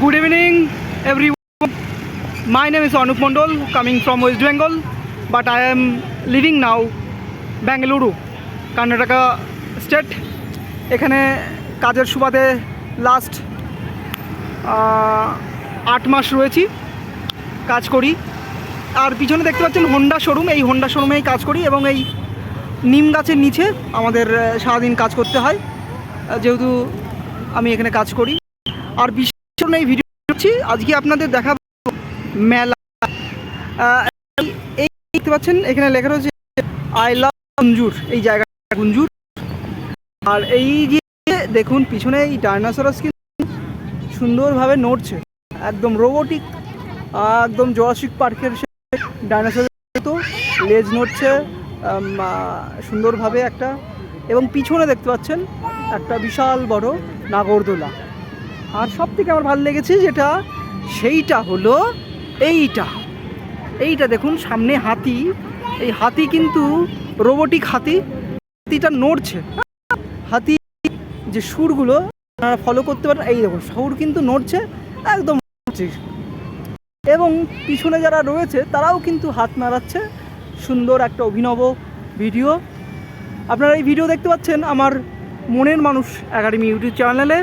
Good evening, everyone. My name is Anup Mondol, coming from West Bengal, but I am living now Bengaluru, Karnataka state. এখানে কাজের সুবাদে last 8 মাস রয়েছি, কাজ করি। আর পিছনে দেখতে পাচ্ছেন হোন্ডা শোরুম, এই হোন্ডা শোরুমেই কাজ করি এবং এই নিম গাছের নিচে আমাদের সারাদিন কাজ করতে হয়, যেহেতু আমি এখানে কাজ করি। আর বিশেষ এই ভিডিও করছি আজকে আপনাদের দেখাবো মেলা। এই দেখতে পাচ্ছেন এখানে লেখা রয়েছে আই লাভ গুঞ্জুর, এই জায়গাটা গুঞ্জুর। আর এই যে দেখুন পিছনে এই ডাইনোসরাস কিন্তু সুন্দরভাবে নড়ছে, একদম রোবোটিক, একদম জুরাসিক পার্কের ডাইনোসরের তো লেজ নড়ছে সুন্দরভাবে একটা। এবং পিছনে দেখতে পাচ্ছেন একটা বিশাল বড় নাগরদোলা। আর সব থেকে আমার ভালো লেগেছে যেটা, সেইটা হলো এইটা দেখুন সামনে হাতি। এই হাতি কিন্তু রোবোটিক হাতিটা নড়ছে। হাতি যে সুরগুলো আপনারা ফলো করতে পারেন, এই দেখুন সুর কিন্তু নড়ছে একদম। এবং পিছনে যারা রয়েছে তারাও কিন্তু হাত নাড়াচ্ছে। সুন্দর একটা অভিনব ভিডিও। আপনারা এই ভিডিও দেখতে পাচ্ছেন আমার মনের মানুষ একাডেমি ইউটিউব চ্যানেলে।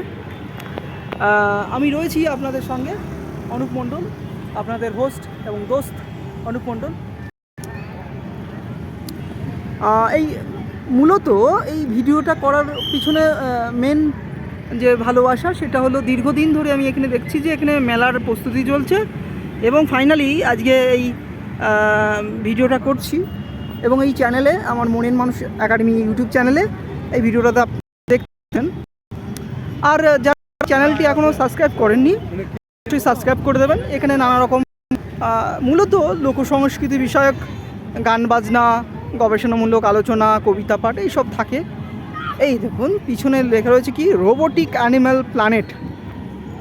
আমি রয়েছি আপনাদের সঙ্গে, অনুপ মণ্ডল, আপনাদের হোস্ট এবং দোস্ত অনুপ মণ্ডল। এই মূলত এই ভিডিওটা করার পিছনে মেন যে ভালোবাসা সেটা হলো দীর্ঘদিন ধরে আমি এখানে দেখছি যে এখানে মেলার প্রস্তুতি চলছে এবং ফাইনালি আজকে এই ভিডিওটা করছি। এবং এই চ্যানেলে আমার মনের মানুষ একাডেমি ইউটিউব চ্যানেলে এই ভিডিওটাতে দেখছেন। আর যারা চ্যানেলটি এখনও সাবস্ক্রাইব করেননি অবশ্যই সাবস্ক্রাইব করে দেবেন। এখানে নানা রকম মূলত লোকসংস্কৃতি বিষয়ক গান বাজনা, গবেষণামূলক আলোচনা, কবিতা পাঠ এইসব থাকে। এই দেখুন পিছনে লেখা রয়েছে কি রোবোটিক অ্যানিম্যাল প্ল্যানেট।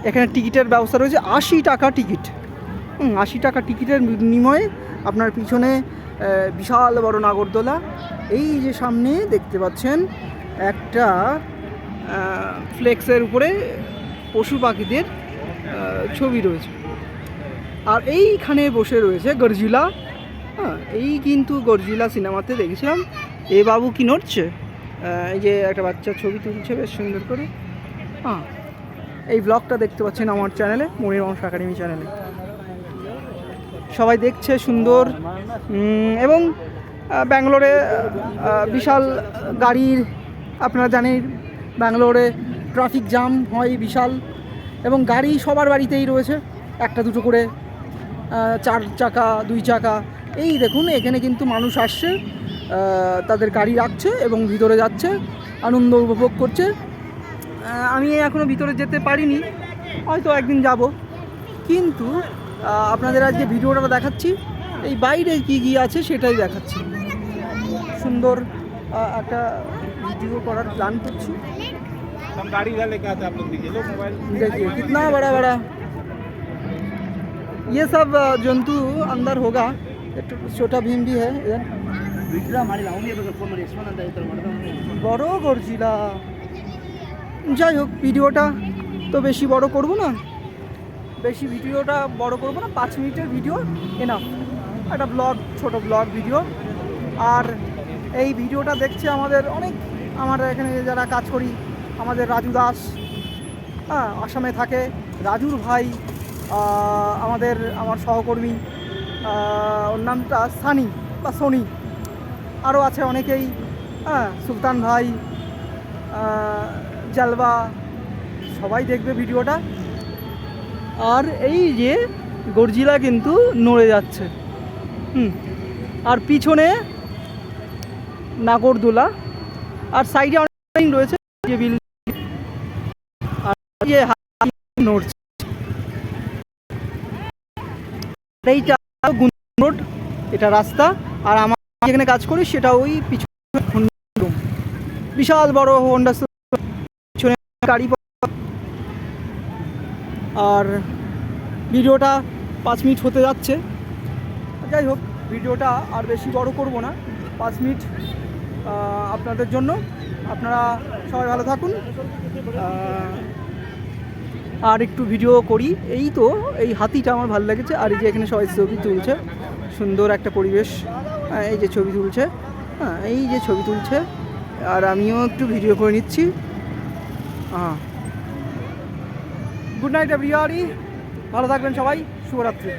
এখানে টিকিটের ব্যবস্থা রয়েছে 80 টাকা টিকিট। 80 টাকা টিকিটের বিনিময়ে আপনার পিছনে বিশাল বড় নাগরদোলা। এই যে সামনে দেখতে পাচ্ছেন একটা ফ্লেক্সের উপরে পশু পাখিদের ছবি রয়েছে। আর এইখানে বসে রয়েছে গডজিলা। এই কিন্তু গডজিলা সিনেমাতে দেখেছিলাম। এ বাবু কি নড়ছে, এই যে একটা বাচ্চার ছবি তুলছে বেশ সুন্দর করে। এই ব্লগটা দেখতে পাচ্ছেন আমার চ্যানেলে, মনের মানুষ একাডেমি চ্যানেলে। সবাই দেখছে সুন্দর। এবং ব্যাঙ্গালোরে বিশাল গাড়ির, আপনারা জানেন ব্যাঙ্গালোরে ট্রাফিক জ্যাম হয় বিশাল, এবং গাড়ি সবার বাড়িতেই রয়েছে একটা দুটো করে, 4 চাকা 2 চাকা। এই দেখুন এখানে কিন্তু মানুষ আসছে, তাদের গাড়ি রাখছে এবং ভিতরে যাচ্ছে, আনন্দ উপভোগ করছে। আমি এখনও ভিতরে যেতে পারিনি, হয়তো একদিন যাব। কিন্তু আপনাদের আজকে ভিডিওটা দেখাচ্ছি, এই বাইরে কী আছে সেটাই দেখাচ্ছি। সুন্দর একটা ভিডিও করার প্ল্যান করছি। देखिए कितना बड़ा बड़ा ये सब जंतु अंदर होगा। छोटा भीम भी है इधर, বড় গডজিলা। যাই হোক, ভিডিওটা তো বেশি বড় করব না, 5 মিনিটের ভিডিও এনাফ। একটা ব্লগ, ছোট ব্লগ ভিডিও। আর এই ভিডিওটা দেখছে আমার এখানে যারা কাজ করি, আমাদের রাজু দাস, আসামে থাকে, রাজুর ভাই, আমার সহকর্মী, ওর নামটা সানি বা সোনি, আরও আছে অনেকেই, সুলতান ভাই, জালবা, সবাই দেখবে ভিডিওটা। আর এই যে গডজিলা কিন্তু নড়ে যাচ্ছে। আর পিছনে নাগরদোলা, আর সাইডে অনেক রয়েছে যে বিল, আর যে নড়ছে। এইটা রোড, এটা রাস্তা। আর আমার যেখানে কাজ করি সেটা ওই পিছনে বিশাল বড় হোন্ডা পিছনে গাড়ি। আর ভিডিওটা 5 মিনিট হতে যাচ্ছে। যাই হোক, ভিডিওটা আর বেশি বড় করব না, 5 মিনিট আপনাদের জন্য। আপনারা সবাই ভালো থাকুন। আর একটু ভিডিও করি। এই তো এই হাতিটা আমার ভালো লেগেছে। আর এই যে এখানে সবাই ছবি তুলছে, সুন্দর একটা পরিবেশ। এই যে ছবি তুলছে, হ্যাঁ এই যে ছবি তুলছে, আর আমিও একটু ভিডিও করে নিচ্ছি। গুড নাইট এভরিবডি, ভালো থাকবেন সবাই, শুভরাত্রি।